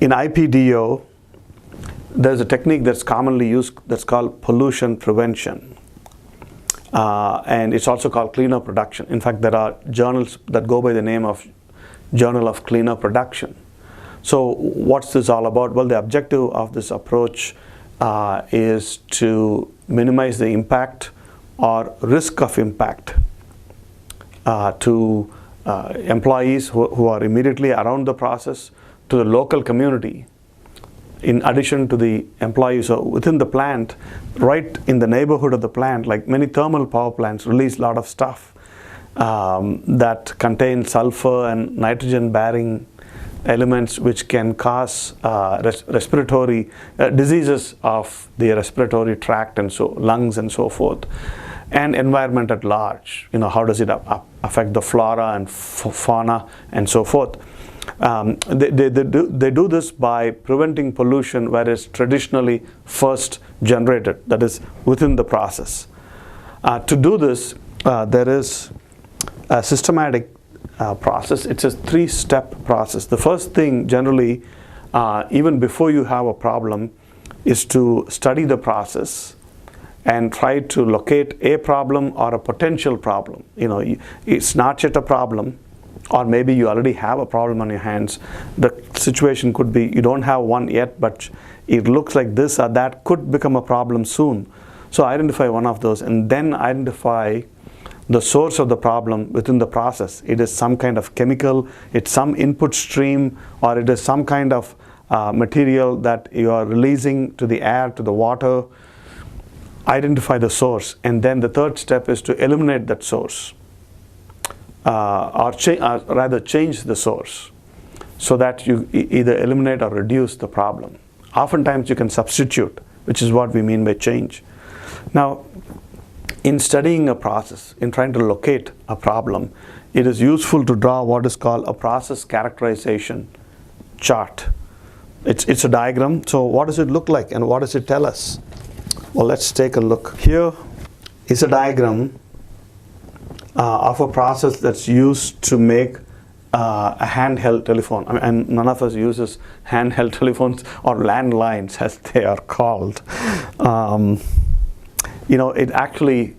In IPDO, there's a technique that's commonly used that's called pollution prevention. And it's also called cleaner production. In fact, there are journals that go by the name of Journal of Cleaner Production. So what's this all about? Well, the objective of this approach is to minimize the impact or risk of impact to employees who are immediately around the process, to the local community, in addition to the employees within the plant, right in the neighborhood of the plant. Like many thermal power plants release a lot of stuff that contain sulfur and nitrogen bearing elements which can cause respiratory diseases of the respiratory tract, and so lungs and so forth, and environment at large. How does it affect the flora and fauna and so forth. They do this by preventing pollution where it's traditionally first generated, that is within the process. To do this, there is a systematic process. It's a three-step process. The first thing, generally, even before you have a problem, is to study the process and try to locate a problem or a potential problem. It's not yet a problem, or maybe you already have a problem on your hands. The situation could be you don't have one yet, but it looks like this or that could become a problem soon. So identify one of those, and then identify the source of the problem within the process. It is some kind of chemical, it's some input stream, or it is some kind of material that you are releasing to the air, to the water. Identify the source, and then the third step is to eliminate that source, or rather change the source, so that you either eliminate or reduce the problem. Oftentimes you can substitute, which is what we mean by change. Now, in studying a process, in trying to locate a problem, it is useful to draw what is called a process characterization chart. It's a diagram. So what does it look like and what does it tell us? Well, let's take a look. Here is a diagram of a process that's used to make a handheld telephone. And none of us uses handheld telephones, or landlines as they are called. It actually,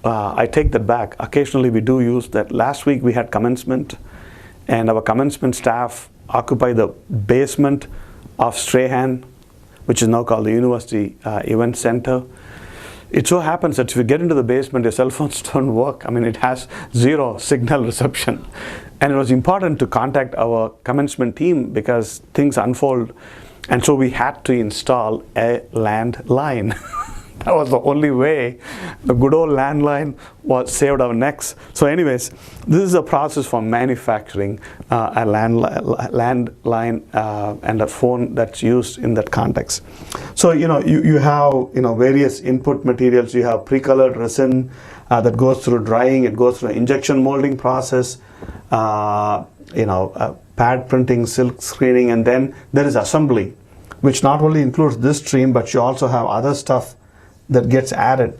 I take that back. Occasionally we do use that. Last week we had commencement, and our commencement staff occupy the basement of Strahan, which is now called the University Event Center. It so happens that if you get into the basement, your cell phones don't work. It has zero signal reception. And it was important to contact our commencement team because things unfold. And so we had to install a landline. That was the only way. The good old landline saved our necks. So anyways, this is a process for manufacturing a landline and a phone that's used in that context. So you have various input materials. You have pre-colored resin that goes through drying. It goes through an injection molding process. Pad printing, silk screening, and then there is assembly, which not only includes this stream, but you also have other stuff that gets added.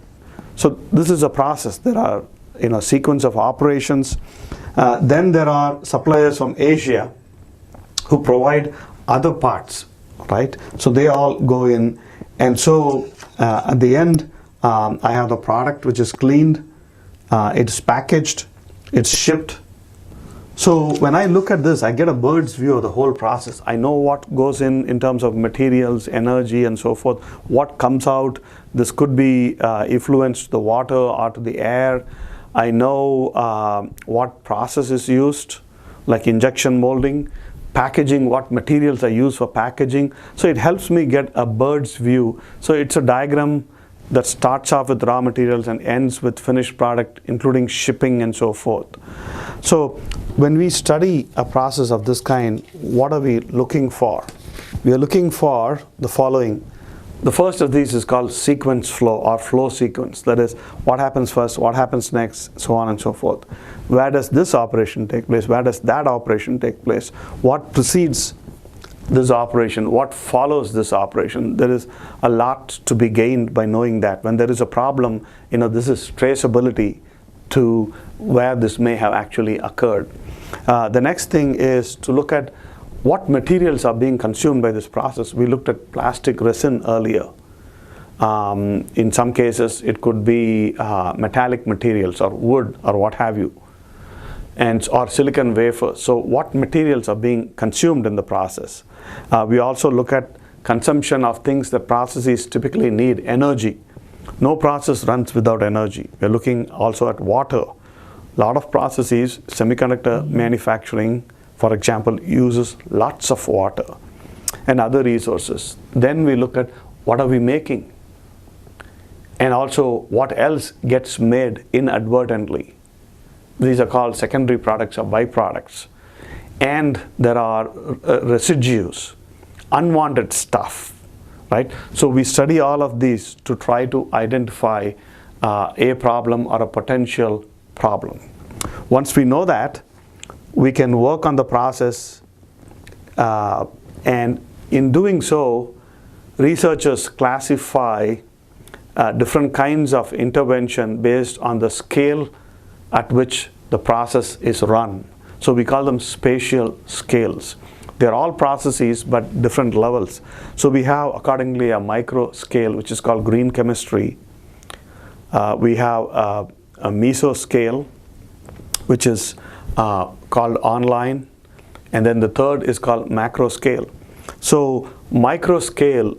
So this is a process. There are sequence of operations. Then there are suppliers from Asia who provide other parts, right? So they all go in, and so at the end I have the product which is cleaned, it's packaged, it's shipped. So when I look at this, I get a bird's view of the whole process. I know what goes in terms of materials, energy, and so forth. What comes out, this could be effluent to the water or to the air. I know what process is used, like injection molding, packaging, what materials are used for packaging. So it helps me get a bird's view. So it's a diagram that starts off with raw materials and ends with finished product, including shipping and so forth. So when we study a process of this kind, what are we looking for? We are looking for the following. The first of these is called sequence flow or flow sequence. That is, what happens first, what happens next, so on and so forth. Where does this operation take place? Where does that operation take place? What precedes this operation? What follows this operation? There is a lot to be gained by knowing that. When there is a problem, this is traceability to where this may have actually occurred. The next thing is to look at what materials are being consumed by this process. We looked at plastic resin earlier. In some cases, it could be metallic materials or wood or what have you, or silicon wafers. So what materials are being consumed in the process? We also look at consumption of things that processes typically need energy. No process runs without energy. We're looking also at water. A lot of processes, semiconductor manufacturing, for example, uses lots of water and other resources. Then we look at what are we making, and also what else gets made inadvertently. These are called secondary products or byproducts. And there are residues, unwanted stuff, right? So we study all of these to try to identify a problem or a potential problem. Once we know that, we can work on the process, and in doing so, researchers classify different kinds of intervention based on the scale at which the process is run. So we call them spatial scales. They're all processes but different levels. So we have accordingly a micro scale, which is called green chemistry. We have a meso scale, which is called online, and then the third is called macro scale. So micro scale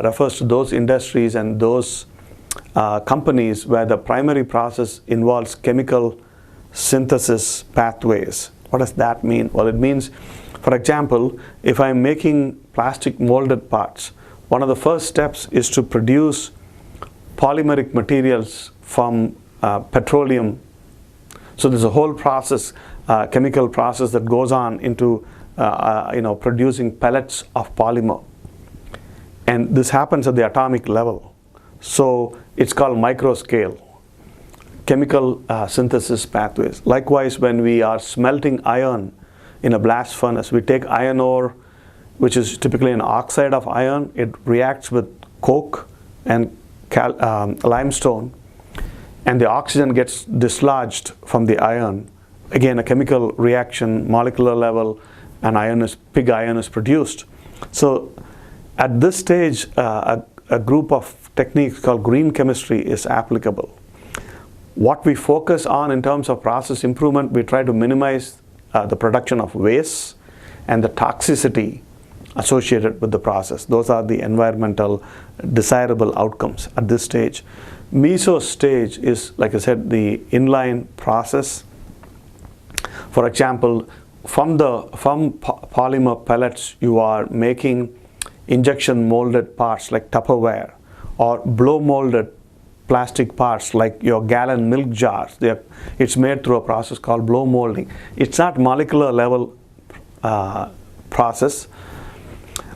refers to those industries and those companies where the primary process involves chemical synthesis pathways. What does that mean? Well, it means, for example, if I'm making plastic molded parts, one of the first steps is to produce polymeric materials from petroleum. So there's a whole process, chemical process that goes on into producing pellets of polymer. And this happens at the atomic level. So it's called microscale, chemical synthesis pathways. Likewise, when we are smelting iron in a blast furnace, we take iron ore, which is typically an oxide of iron. It reacts with coke and limestone, and the oxygen gets dislodged from the iron. Again, a chemical reaction, molecular level, and pig iron is produced. So at this stage, a group of techniques called green chemistry is applicable. What we focus on in terms of process improvement, we try to minimize the production of waste and the toxicity associated with the process. Those are the environmental desirable outcomes at this stage. Meso stage is, like I said, the inline process. For example, from polymer pellets, you are making injection molded parts like Tupperware, or blow molded plastic parts like your gallon milk jars. It's made through a process called blow molding. It's not molecular level process,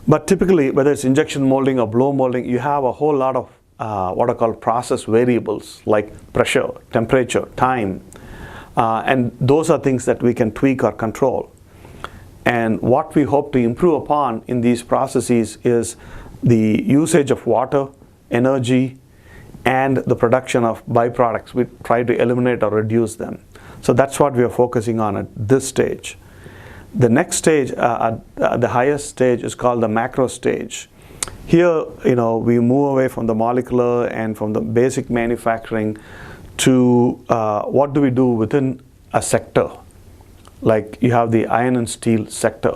but typically, whether it's injection molding or blow molding, you have a whole lot of what are called process variables like pressure, temperature, time, and those are things that we can tweak or control. And what we hope to improve upon in these processes is the usage of water, energy, and the production of byproducts. We try to eliminate or reduce them. So that's what we are focusing on at this stage. The next stage, the highest stage, is called the macro stage. Here, we move away from the molecular and from the basic manufacturing to what do we do within a sector. Like you have the iron and steel sector.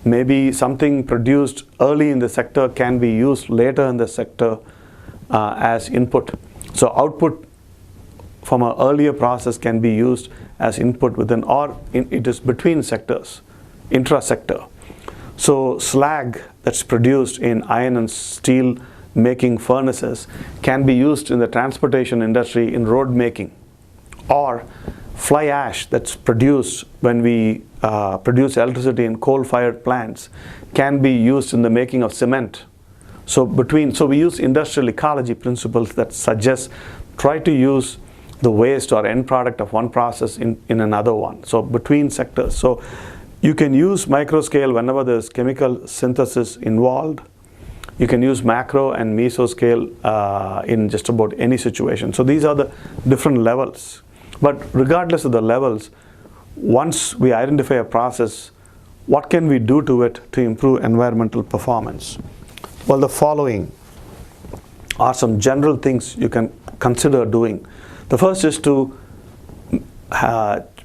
Maybe something produced early in the sector can be used later in the sector as input. So output from an earlier process can be used as input within, or it is between sectors, intra-sector. So slag that's produced in iron and steel making furnaces can be used in the transportation industry in road making, or fly ash that's produced when we produce electricity in coal-fired plants can be used in the making of cement. So we use industrial ecology principles that suggest try to use the waste or end product of one process in another one. So between sectors. So you can use microscale whenever there's chemical synthesis involved. You can use macro and mesoscale in just about any situation. So these are the different levels. But regardless of the levels, once we identify a process, what can we do to it to improve environmental performance? Well, the following are some general things you can consider doing. The first is to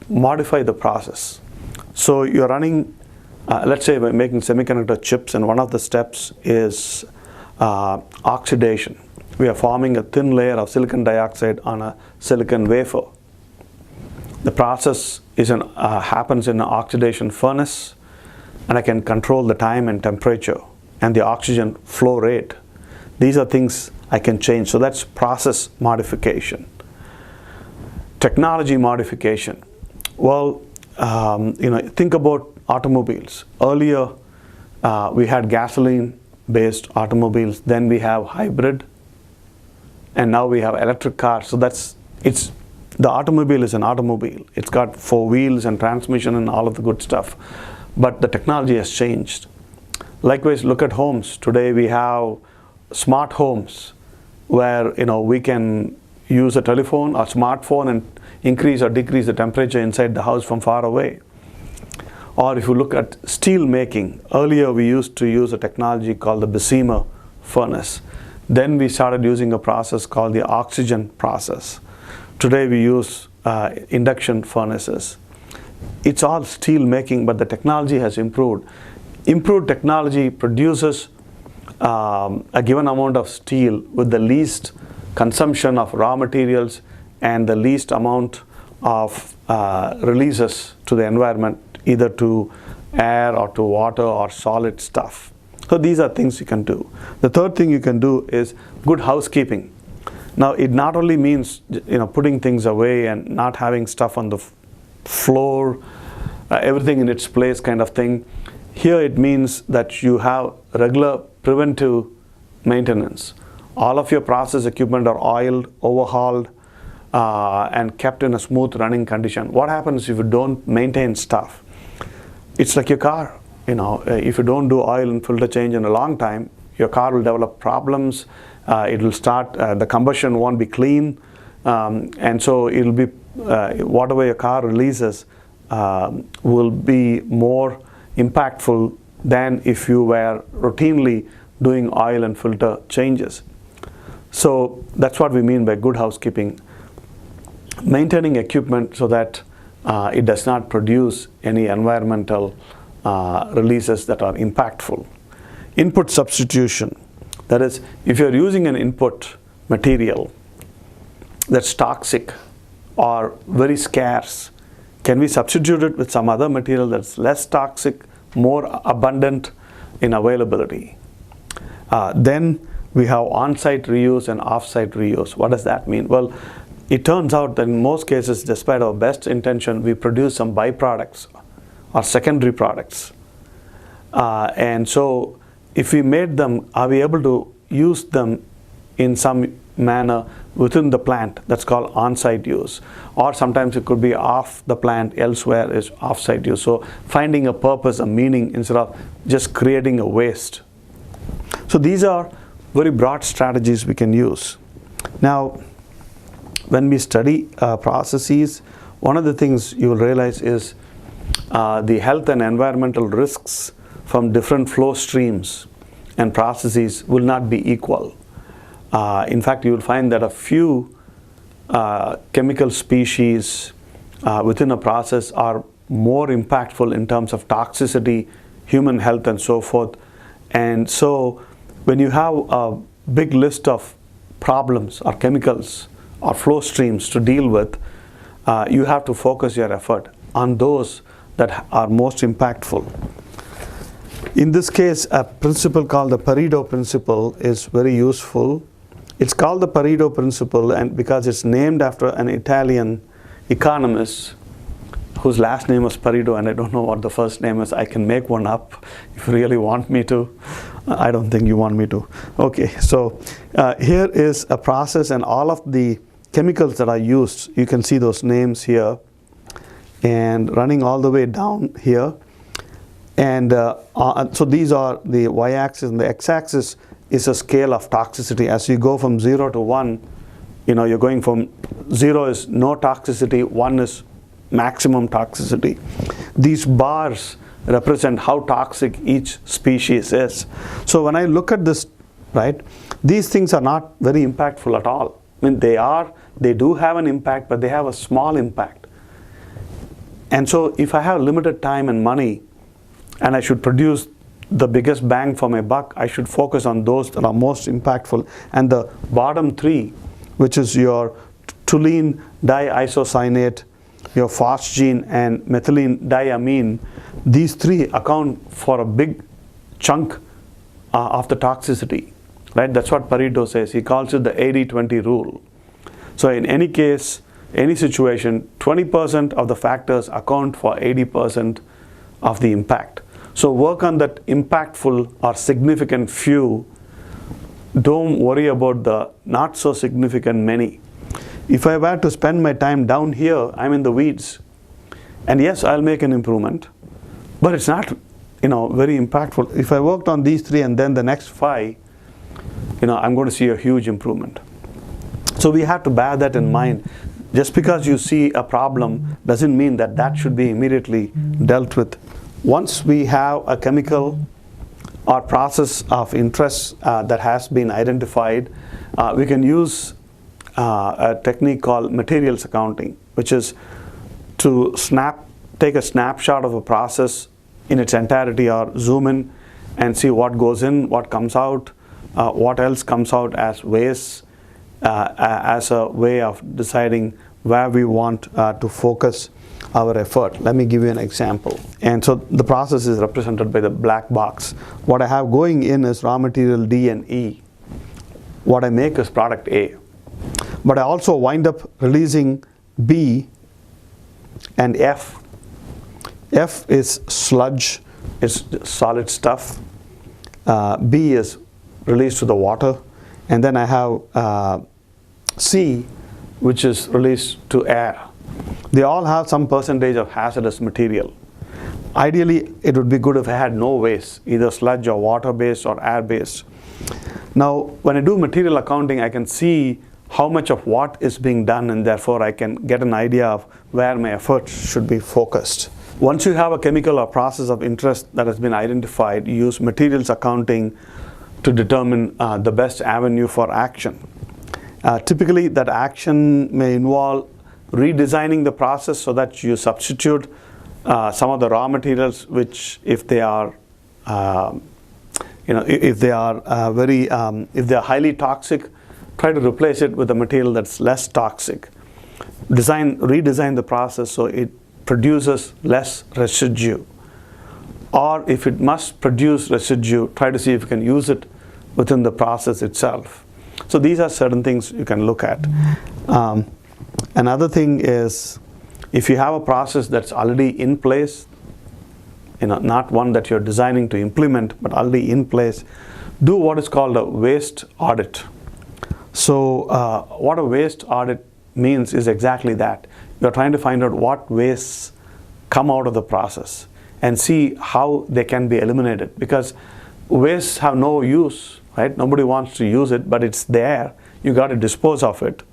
modify the process. So you're running, let's say we're making semiconductor chips, and one of the steps is oxidation. We are forming a thin layer of silicon dioxide on a silicon wafer. The process happens in an oxidation furnace, and I can control the time and temperature and the oxygen flow rate. These are things I can change. So that's process modification. Technology modification. Well, think about automobiles. Earlier, we had gasoline-based automobiles. Then we have hybrid, and now we have electric cars. So the automobile is an automobile. It's got 4 wheels and transmission and all of the good stuff. But the technology has changed. Likewise, look at homes. Today we have smart homes where we can use a telephone or smartphone and increase or decrease the temperature inside the house from far away. Or if you look at steel making, earlier we used to use a technology called the Bessemer furnace. Then we started using a process called the oxygen process. Today we use induction furnaces. It's all steel making, but the technology has improved. Improved technology produces a given amount of steel with the least consumption of raw materials and the least amount of releases to the environment, either to air or to water or solid stuff. So these are things you can do. The third thing you can do is good housekeeping. Now it not only means putting things away and not having stuff on the floor, everything in its place kind of thing. Here it means that you have regular preventive maintenance. All of your process equipment are oiled, overhauled, and kept in a smooth running condition. What happens if you don't maintain stuff? It's like your car. If you don't do oil and filter change in a long time, your car will develop problems. It will start, the combustion won't be clean, and so it'll be whatever your car releases will be more impactful than if you were routinely doing oil and filter changes. So that's what we mean by good housekeeping. Maintaining equipment so that it does not produce any environmental releases that are impactful. Input substitution. That is, if you're using an input material that's toxic or very scarce, can we substitute it with some other material that's less toxic, more abundant in availability? Then we have on-site reuse and off-site reuse. What does that mean? Well, it turns out that in most cases, despite our best intention, we produce some byproducts or secondary products. And so if we made them, are we able to use them in some manner within the plant? That's called on-site use. Or sometimes it could be off the plant, elsewhere is off-site use. So finding a purpose, a meaning, instead of just creating a waste. So these are very broad strategies we can use. Now, when we study processes, one of the things you will realize is the health and environmental risks from different flow streams and processes will not be equal. In fact, you will find that a few chemical species within a process are more impactful in terms of toxicity, human health, and so forth. And so when you have a big list of problems or chemicals or flow streams to deal with, you have to focus your effort on those that are most impactful. In this case, a principle called the Pareto principle is very useful. It's called the Pareto principle and because it's named after an Italian economist whose last name was Pareto, and I don't know what the first name is. I can make one up if you really want me to. I don't think you want me to. Okay, so here is a process and all of the chemicals that are used. You can see those names here and running all the way down here. And so these are the y-axis, and the x-axis is a scale of toxicity. As you go from 0 to 1, you're going from 0 is no toxicity, 1 is maximum toxicity. These bars represent how toxic each species is. So when I look at this, right, these things are not very impactful at all. I mean, they do have an impact, but they have a small impact. And so if I have limited time and money, and I should produce the biggest bang for my buck, I should focus on those that are most impactful. And the bottom three, which is your toluene diisocyanate, your phosgene, and methylene diamine, these three account for a big chunk of the toxicity, right? That's what Pareto says. He calls it the 80-20 rule. So in any case, any situation, 20% of the factors account for 80% of the impact. So work on that impactful or significant few. Don't worry about the not so significant many. If I were to spend my time down here, I'm in the weeds. And yes, I'll make an improvement, but it's not, very impactful. If I worked on these three and then the next five, I'm going to see a huge improvement. So we have to bear that in mind. Just because you see a problem doesn't mean that that should be immediately dealt with. Once we have a chemical or process of interest that has been identified, we can use a technique called materials accounting, which is to take a snapshot of a process in its entirety, or zoom in and see what goes in, what comes out, what else comes out as waste, as a way of deciding where we want to focus our effort. Let me give you an example. And so the process is represented by the black box. What I have going in is raw material D and E. What I make is product A. But I also wind up releasing B and F. F is sludge, it's solid stuff. B is released to the water. And then I have C, which is released to air. They all have some percentage of hazardous material. Ideally, it would be good if I had no waste, either sludge or water-based or air-based. Now, when I do material accounting, I can see how much of what is being done, and therefore I can get an idea of where my effort should be focused. Once you have a chemical or process of interest that has been identified, you use materials accounting to determine the best avenue for action. Typically, that action may involve redesigning the process so that you substitute some of the raw materials, which if they are if they are highly toxic, try to replace it with a material that's less toxic. Redesign the process so it produces less residue. Or if it must produce residue, try to see if you can use it within the process itself. So these are certain things you can look at. Another thing is, if you have a process that's already in place, not one that you're designing to implement, but already in place, do what is called a waste audit. So what a waste audit means is exactly that. You're trying to find out what wastes come out of the process and see how they can be eliminated, because wastes have no use, right? Nobody wants to use it, but it's there. You got to dispose of it.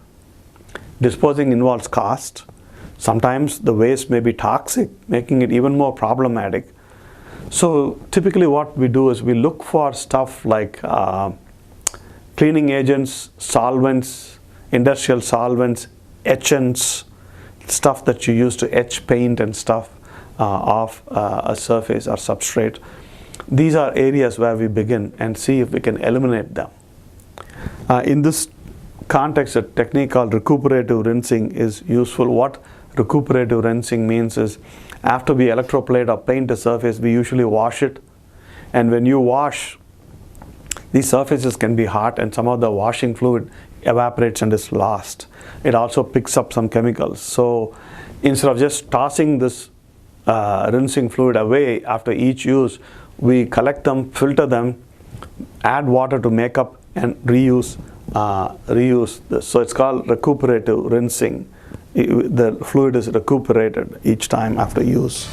Disposing involves cost. Sometimes the waste may be toxic, making it even more problematic. So typically what we do is we look for stuff like cleaning agents, solvents, industrial solvents, etchants, stuff that you use to etch paint and stuff off a surface or substrate. These are areas where we begin and see if we can eliminate them. In this context, a technique called recuperative rinsing is useful. What recuperative rinsing means is, after we electroplate or paint a surface, we usually wash it. And when you wash, these surfaces can be hot and some of the washing fluid evaporates and is lost. It also picks up some chemicals. So instead of just tossing this rinsing fluid away after each use, we collect them, filter them, add water to make up, and reuse this. So it's called recuperative rinsing. The fluid is recuperated each time after use.